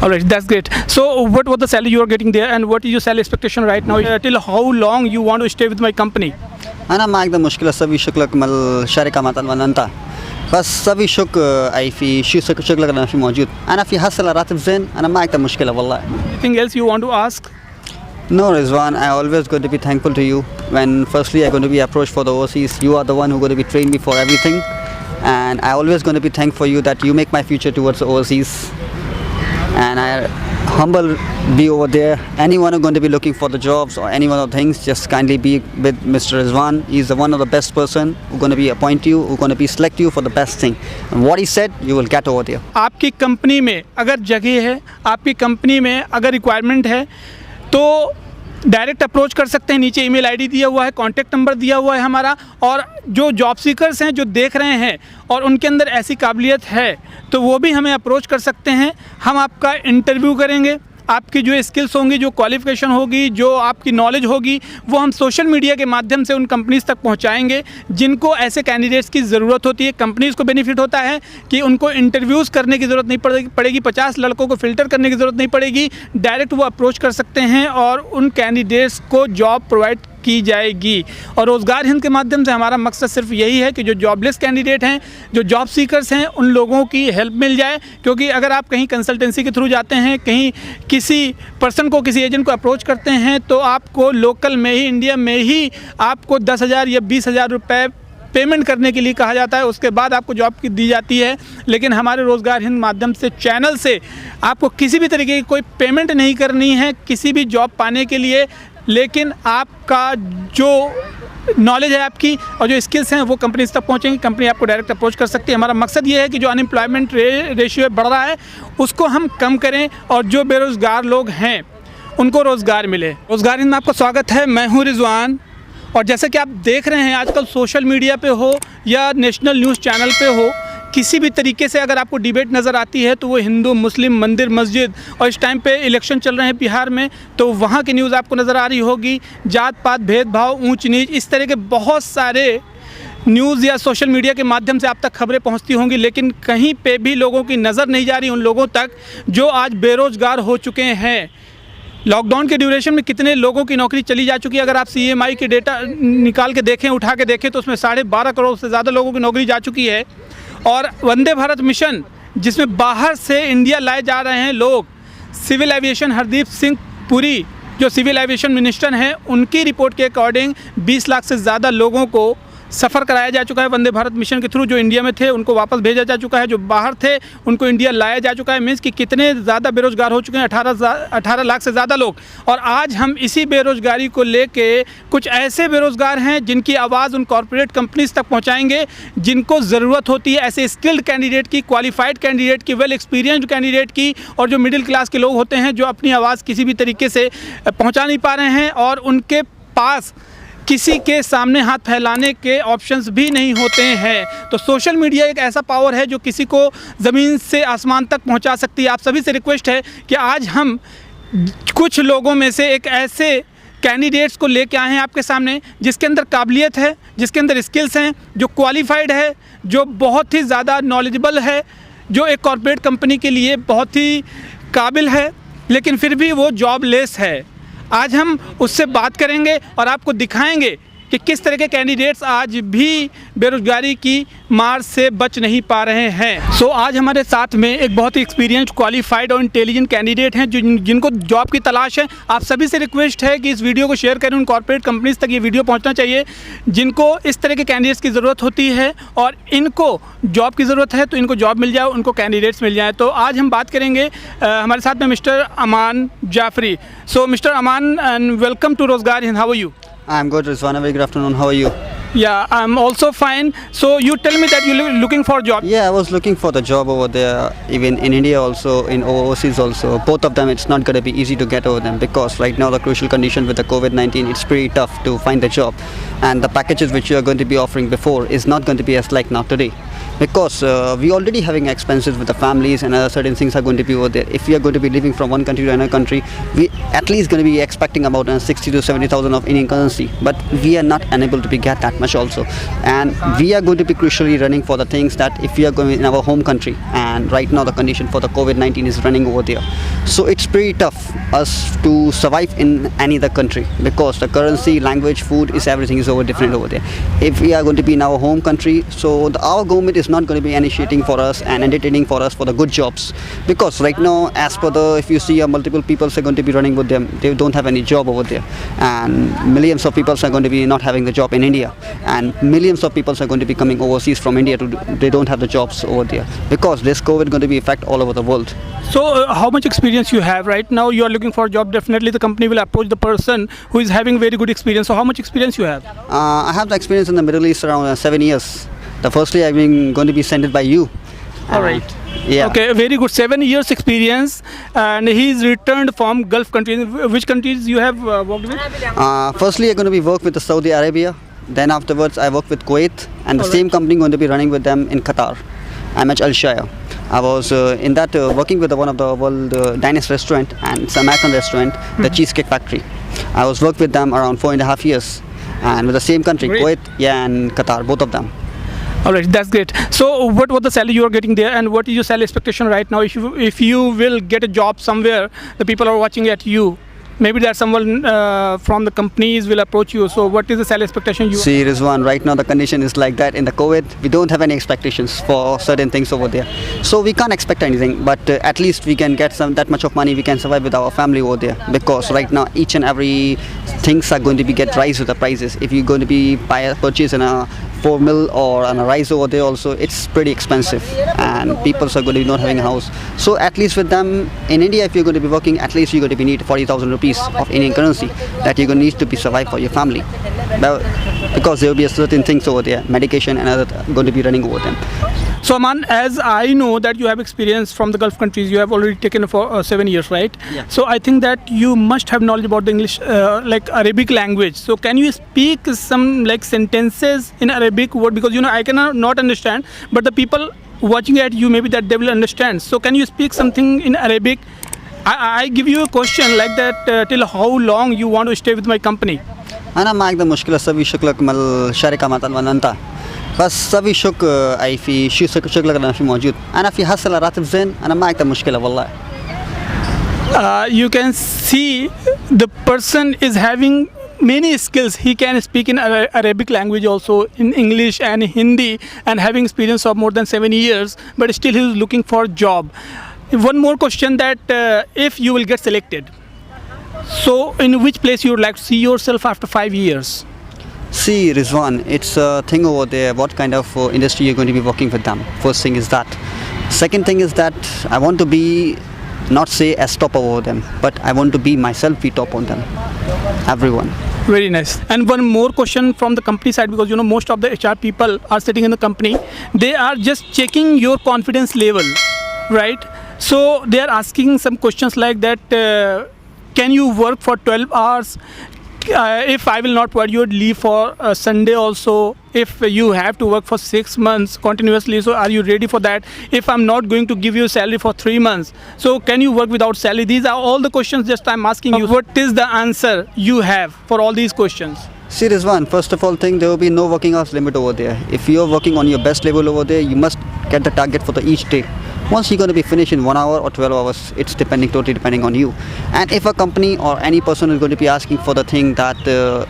All right, that's great. So what was the salary you are getting there, and what is your salary expectation right now? Till how long you want to stay with my company? أنا ما أقدر مشكلة سوي شغلك مع الشركة مثلا أنت بس سوي شغل أي في شو شغلك أنا في موجود أنا في حصل راتب زين أنا ما أقدر مشكلة والله. Anything else you want to ask? No, Rizwan, I always going to be thankful to you when firstly I'm going to be approached for the overseas. You are the one who going to be train me for everything, and I always going to be thankful for you that you make my future towards the overseas. And I humble be over there. Anyone who going to be looking for the jobs or any one of the things, just kindly be with Mr. Rizwan. He's the one of the best person who going to be appoint you, who going to be select you for the best thing. And what he said, you will get over there. आपकी company में अगर जगह है, आपकी company में अगर requirement है, तो डायरेक्ट अप्रोच कर सकते हैं। नीचे ईमेल आईडी दिया हुआ है, कॉन्टैक्ट नंबर दिया हुआ है हमारा। और जो जॉब सीकर्स हैं जो देख रहे हैं और उनके अंदर ऐसी काबिलियत है तो वो भी हमें अप्रोच कर सकते हैं। हम आपका इंटरव्यू करेंगे, आपकी जो स्किल्स होंगी, जो क्वालिफिकेशन होगी, जो आपकी नॉलेज होगी, वो हम सोशल मीडिया के माध्यम से उन कंपनीज़ तक पहुंचाएंगे जिनको ऐसे कैंडिडेट्स की ज़रूरत होती है। कंपनीज़ को बेनिफिट होता है कि उनको इंटरव्यूज़ करने की ज़रूरत नहीं पड़ेगी, 50 लड़कों को फ़िल्टर करने की ज़रूरत नहीं पड़ेगी। डायरेक्ट वो अप्रोच कर सकते हैं और उन कैंडिडेट्स को जॉब प्रोवाइड की जाएगी। और रोज़गार हिंद के माध्यम से हमारा मकसद सिर्फ यही है कि जो जॉबलेस कैंडिडेट हैं, जो जॉब सीकर्स हैं, उन लोगों की हेल्प मिल जाए। क्योंकि अगर आप कहीं कंसल्टेंसी के थ्रू जाते हैं, कहीं किसी पर्सन को, किसी एजेंट को अप्रोच करते हैं, तो आपको लोकल में ही, इंडिया में ही आपको 10,000 या 20,000 रुपये पेमेंट करने के लिए कहा जाता है। उसके बाद आपको जॉब की दी जाती है। लेकिन हमारे रोज़गार हिंद माध्यम से चैनल से आपको किसी भी तरीके की कोई पेमेंट नहीं करनी है किसी भी जॉब पाने के लिए। लेकिन आपका जो नॉलेज है आपकी और जो स्किल्स हैं वो कंपनी तक पहुंचेंगी, कंपनी आपको डायरेक्ट अप्रोच कर सकती है। हमारा मकसद ये है कि जो अनएम्प्लॉयमेंट रेशियो बढ़ रहा है उसको हम कम करें और जो बेरोज़गार लोग हैं उनको रोज़गार मिले। रोज़गार हिंद में आपका स्वागत है। मैं हूँ रिजवान, और जैसे कि आप देख रहे हैं आजकल सोशल मीडिया पे हो या नेशनल न्यूज़ चैनल पे हो, किसी भी तरीके से अगर आपको डिबेट नज़र आती है तो वो हिंदू मुस्लिम, मंदिर मस्जिद, और इस टाइम पे इलेक्शन चल रहे हैं बिहार में तो वहाँ की न्यूज़ आपको नज़र आ रही होगी। जात पात, भेदभाव, ऊंच नीच, इस तरह के बहुत सारे न्यूज़ या सोशल मीडिया के माध्यम से आप तक खबरें पहुंचती होंगी, लेकिन कहीं पे भी लोगों की नज़र नहीं जा रही उन लोगों तक जो आज बेरोज़गार हो चुके हैं। लॉकडाउन के ड्यूरेशन में कितने लोगों की नौकरी चली जा चुकी है। अगर आप CMI के डेटा निकाल के देखें, उठा के देखें, तो उसमें 12.5 करोड़ से ज़्यादा लोगों की नौकरी जा चुकी है। और वंदे भारत मिशन जिसमें बाहर से इंडिया लाए जा रहे हैं लोग, सिविल एविएशन हरदीप सिंह पुरी जो सिविल एविएशन मिनिस्टर हैं, उनकी रिपोर्ट के अकॉर्डिंग 20 लाख से ज़्यादा लोगों को सफ़र कराया जा चुका है वंदे भारत मिशन के थ्रू। जो इंडिया में थे उनको वापस भेजा जा चुका है, जो बाहर थे उनको इंडिया लाया जा चुका है। मीन्स कि कितने ज़्यादा बेरोज़गार हो चुके हैं, 18 लाख से ज़्यादा लोग। और आज हम इसी बेरोज़गारी को लेके कुछ ऐसे बेरोज़गार हैं जिनकी आवाज़ उन कॉरपोरेट कंपनीज़ तक पहुँचाएँगे जिनको ज़रूरत होती है ऐसे स्किल्ड कैंडिडेट की, क्वालिफाइड कैंडिडेट की, वेल एक्सपीरियंस्ड कैंडिडेट की। और जो मिडिल क्लास के लोग होते हैं जो अपनी आवाज़ किसी भी तरीके से पहुँचा नहीं पा रहे हैं और उनके पास किसी के सामने हाथ फैलाने के ऑप्शंस भी नहीं होते हैं। तो सोशल मीडिया एक ऐसा पावर है जो किसी को ज़मीन से आसमान तक पहुंचा सकती है। आप सभी से रिक्वेस्ट है कि आज हम कुछ लोगों में से एक ऐसे कैंडिडेट्स को लेके आए हैं आपके सामने जिसके अंदर काबिलियत है, जिसके अंदर स्किल्स हैं, जो क्वालिफाइड है, जो बहुत ही ज़्यादा नॉलेजेबल है, जो एक कॉर्पोरेट कंपनी के लिए बहुत ही काबिल है, लेकिन फिर भी वो जॉबलेस है। आज हम उससे बात करेंगे और आपको दिखाएंगे कि किस तरह के कैंडिडेट्स आज भी बेरोज़गारी की मार से बच नहीं पा रहे हैं। सो आज हमारे साथ में एक बहुत ही एक्सपीरियंस्ड, क्वालिफाइड और इंटेलिजेंट कैंडिडेट हैं जिनको जॉब की तलाश है। आप सभी से रिक्वेस्ट है कि इस वीडियो को शेयर करें, उन कॉर्पोरेट कंपनीज तक ये वीडियो पहुंचना चाहिए जिनको इस तरह के कैंडिडेट्स की ज़रूरत होती है और इनको जॉब की ज़रूरत है, तो इनको जॉब मिल जाए, उनको कैंडिडेट्स मिल जाए। तो आज हम बात करेंगे हमारे साथ में mister Aman Jafri. So mister Aman, and welcome to Rozgar Hind. How are you? I'm good, Rizwan. Very good afternoon. How are you? Yeah, I'm also fine. So you tell me that you're looking for a job. Yeah, I was looking for the job over there, even in India also, in overseas also. Both of them, it's not going to be easy to get over them because right now the crucial condition with the COVID-19, it's pretty tough to find the job. And the packages which you are going to be offering before is not going to be as like now today. because we already having expenses with the families and other certain things are going to be over there. If we are going to be living from one country to another country, we at least going to be expecting about 60 to 70,000 of Indian currency, but we are not unable to be get that much also, and we are going to be crucially running for the things that if we are going in our home country, and right now the condition for the COVID-19 is running over there, so it's pretty tough us to survive in any other country because the currency, language, food is everything is over different over there. If we are going to be in our home country, so our government is not going to be initiating for us and entertaining for us for the good jobs, because right now as per the, if you see multiple people are going to be running with them, they don't have any job over there, and millions of people are going to be not having the job in India, and millions of people are going to be coming overseas from India to they don't have the jobs over there because this COVID going to be affect all over the world. So how much experience you have right now? You are looking for a job. Definitely the company will approach the person who is having very good experience. So how much experience you have? I have the experience in the Middle East around 7 years. The firstly I've been going to be sent it by you. All right. Yeah. Okay, very good. 7 years experience, and he's returned from Gulf countries. Which countries you have worked with? Firstly I'm going to be work with the Saudi Arabia. Then afterwards I work with Kuwait, and the same company going to be running with them in Qatar. I'm at Al Shaya. I was in that working with one of the world diners restaurant, and it's an American restaurant, the Cheesecake Factory. I was worked with them around 4.5 years, and with the same country, Great. Kuwait, yeah, and Qatar, both of them. All right, that's great. So what was the salary you are getting there, and what is your salary expectation right now? If you will get a job somewhere, the people are watching at you. Maybe that someone from the companies will approach you. So what is the salary expectation you? See, Rizwan, right now the condition is like that in the COVID. We don't have any expectations for certain things over there. So we can't expect anything, but at least we can get that much of money. We can survive with our family over there, because right now each and every things are going to be get rise with the prices. If you're going to be purchase in a 4 mil or on a rice over there also, it's pretty expensive, and people are going to be not having a house. So at least with them in India, if you're going to be working, at least you're going to be need 40,000 rupees of Indian currency that you're going to need to be survive for your family. Well, because there will be a certain things over there, medication and other going to be running over them. So Aman, as I know that you have experience from the Gulf countries, you have already taken for 7 years, right? Yeah. So I think that you must have knowledge about the English, like Arabic language. So can you speak some like sentences in Arabic word? Because I cannot not understand, but the people watching at you, maybe that they will understand. So can you speak something in Arabic? I give you a question like that, till how long you want to stay with my company? أنا معك ده مشكلة سوي شكلك مال الشركة مثلا ولا أنت بس سوي شك أي في شغلك أنا في موجود أنا في حصل راتب زين أنا معك ده مشكلة والله. You can see the person is having many skills. He can speak in Arabic language also, in English and Hindi, and having experience of more than 7 years, but still he is looking for a job. One more question, that if you will get selected, so in which place you would like to see yourself after 5 years? See, Rizwan, it's a thing over there, what kind of industry you're going to be working with them. First thing is that. Second thing is that I want to be, not say as top over them, but I want to be myself be top on them. Everyone. Very nice. And one more question from the company side, because most of the HR people are sitting in the company. They are just checking your confidence level, right? So they are asking some questions like that. Can you work for 12 hours? If I will not provide you leave for Sunday also, if you have to work for 6 months continuously, so are you ready for that? If I'm not going to give you salary for 3 months, so can you work without salary? These are all the questions just I'm asking you. What is the answer you have for all these questions? See, Rizwan, first of all thing, there will be no working hours limit over there. If you're working on your best level over there, you must get the target for each day. Once you're going to be finished in 1 hour or 12 hours, it's totally depending on you. And if a company or any person is going to be asking for the thing that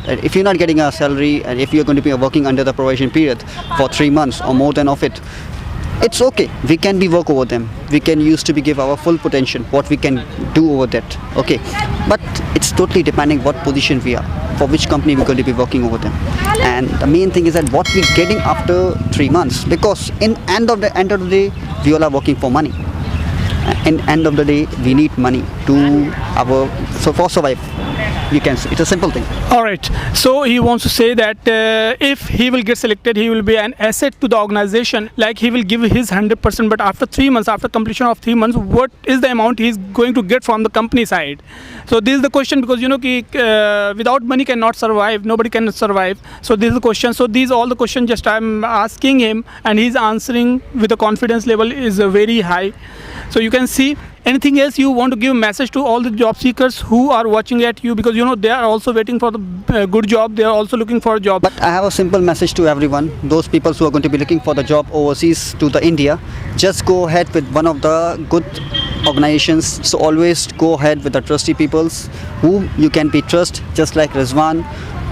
if you're not getting a salary, and if you're going to be working under the probation period for 3 months or more than of it, it's okay. We can be work over them. We can use to be give our full potential, what we can do over that. Okay, but it's totally depending what position we are, for which company we're going to be working over them. And the main thing is that what we're getting after 3 months, because in end of the day, we all are working for money. In end of the day, we need money to for survive. You can say it's a simple thing. All right. So he wants to say that if he will get selected, he will be an asset to the organization. Like he will give his 100%, but after 3 months, after completion of 3 months, what is the amount he is going to get from the company side? So this is the question, because without money cannot survive. Nobody can survive. So this is the question. So these all the questions just I'm asking him, and he's answering with the confidence level is very high. So you can see. Anything else you want to give a message to all the job seekers who are watching at you, because they are also waiting for the good job, they are also looking for a job. But I have a simple message to everyone, those people who are going to be looking for the job overseas to the India. Just go ahead with one of the good organizations. So always go ahead with the trusty peoples who you can be trust, just like Rizwan.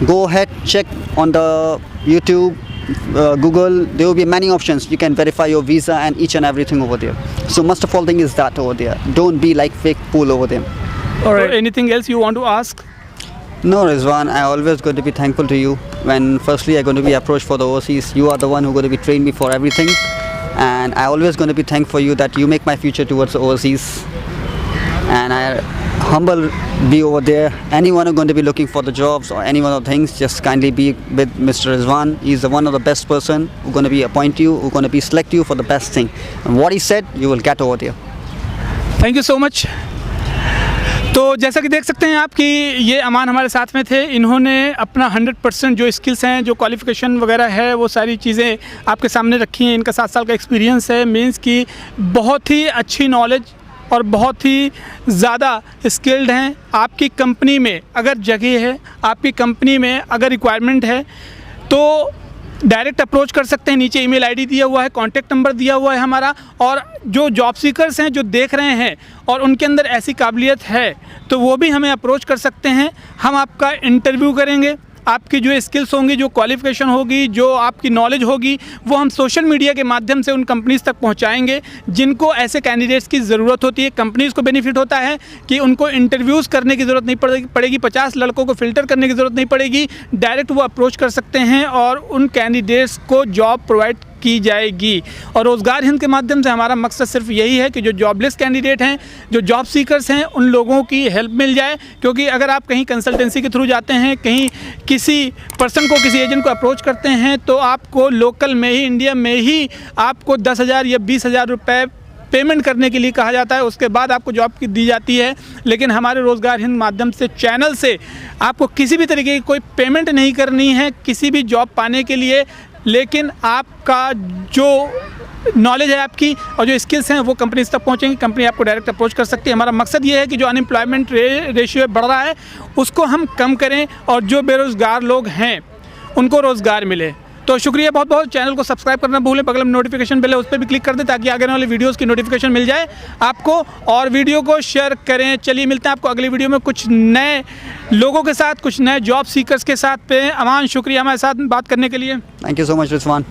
Go ahead, check on the YouTube, Google. There will be many options. You can verify your visa and each and everything over there. So most of all thing is that over there. Don't be like fake fool over there. All right. Anything else you want to ask? No, Rizwan, I always going to be thankful to you. When firstly I going to be approached for the overseas, you are the one who going to be trained me for everything, and I always going to be thankful for you that you make my future towards the overseas. And I humble be over there. Anyone who going to be looking for the jobs or any one of the things, just kindly be with Mr. Rizwan. He's the one of the best person who going to be appoint you, who going to be select you for the best thing. And what he said, you will get over there. Thank you so much. तो जैसा कि देख सकते हैं आप कि ये अमान हमारे साथ में थे। इन्होंने अपना 100% जो स्किल्स हैं, जो क्वालिफ़िकेशन वगैरह है, वो सारी चीज़ें आपके सामने रखी हैं। इनका 7 साल का एक्सपीरियंस है, मीन्स कि बहुत ही अच्छी नॉलेज और बहुत ही ज़्यादा स्किल्ड हैं। आपकी कंपनी में अगर जगह है, आपकी कंपनी में अगर रिक्वायरमेंट है, तो डायरेक्ट अप्रोच कर सकते हैं। नीचे ईमेल आईडी दिया हुआ है, कॉन्टैक्ट नंबर दिया हुआ है हमारा। और जो जॉब सीकर्स हैं, जो देख रहे हैं और उनके अंदर ऐसी काबिलियत है, तो वो भी हमें अप्रोच कर सकते हैं। हम आपका इंटरव्यू करेंगे। आपकी जो स्किल्स होंगी, जो क्वालिफ़िकेशन होगी, जो आपकी नॉलेज होगी, वो हम सोशल मीडिया के माध्यम से उन कंपनीज़ तक पहुंचाएंगे जिनको ऐसे कैंडिडेट्स की ज़रूरत होती है। कंपनीज़ को बेनिफिट होता है कि उनको इंटरव्यूज़ करने की ज़रूरत नहीं पड़ेगी, 50 लड़कों को फ़िल्टर करने की ज़रूरत नहीं पड़ेगी। डायरेक्ट वो अप्रोच कर सकते हैं और उन कैंडिडेट्स को जॉब प्रोवाइड की जाएगी। और रोज़गार हिंद के माध्यम से हमारा मकसद सिर्फ यही है कि जो जॉबलेस कैंडिडेट हैं, जो जॉब सीकर्स हैं, उन लोगों की हेल्प मिल जाए। क्योंकि अगर आप कहीं कंसल्टेंसी के थ्रू जाते हैं, कहीं किसी पर्सन को, किसी एजेंट को अप्रोच करते हैं, तो आपको लोकल में ही, इंडिया में ही आपको 10,000 या 20,000 रुपये पेमेंट करने के लिए कहा जाता है। उसके बाद आपको जॉब की दी जाती है। लेकिन हमारे रोज़गार हिंद माध्यम से चैनल से आपको किसी भी तरीके की कोई पेमेंट नहीं करनी है किसी भी जॉब पाने के लिए। लेकिन आपका जो नॉलेज है आपकी और जो स्किल्स हैं, वो कंपनी तक पहुंचेंगी। कंपनी आपको डायरेक्ट अप्रोच कर सकती है। हमारा मकसद ये है कि जो अनएम्प्लॉयमेंट रेशियो बढ़ रहा है, उसको हम कम करें और जो बेरोज़गार लोग हैं उनको रोज़गार मिले। तो शुक्रिया बहुत बहुत। चैनल को सब्सक्राइब करना भूलें, बगल में नोटिफिकेशन बेल है, उस पर भी क्लिक कर दें ताकि आगे आने वाली वीडियोस की नोटिफिकेशन मिल जाए आपको। और वीडियो को शेयर करें। चलिए मिलते हैं आपको अगली वीडियो में कुछ नए लोगों के साथ, कुछ नए जॉब सीकर्स के साथ पे। अमान, शुक्रिया हमारे साथ बात करने के लिए। Thank you so much, Rizwan.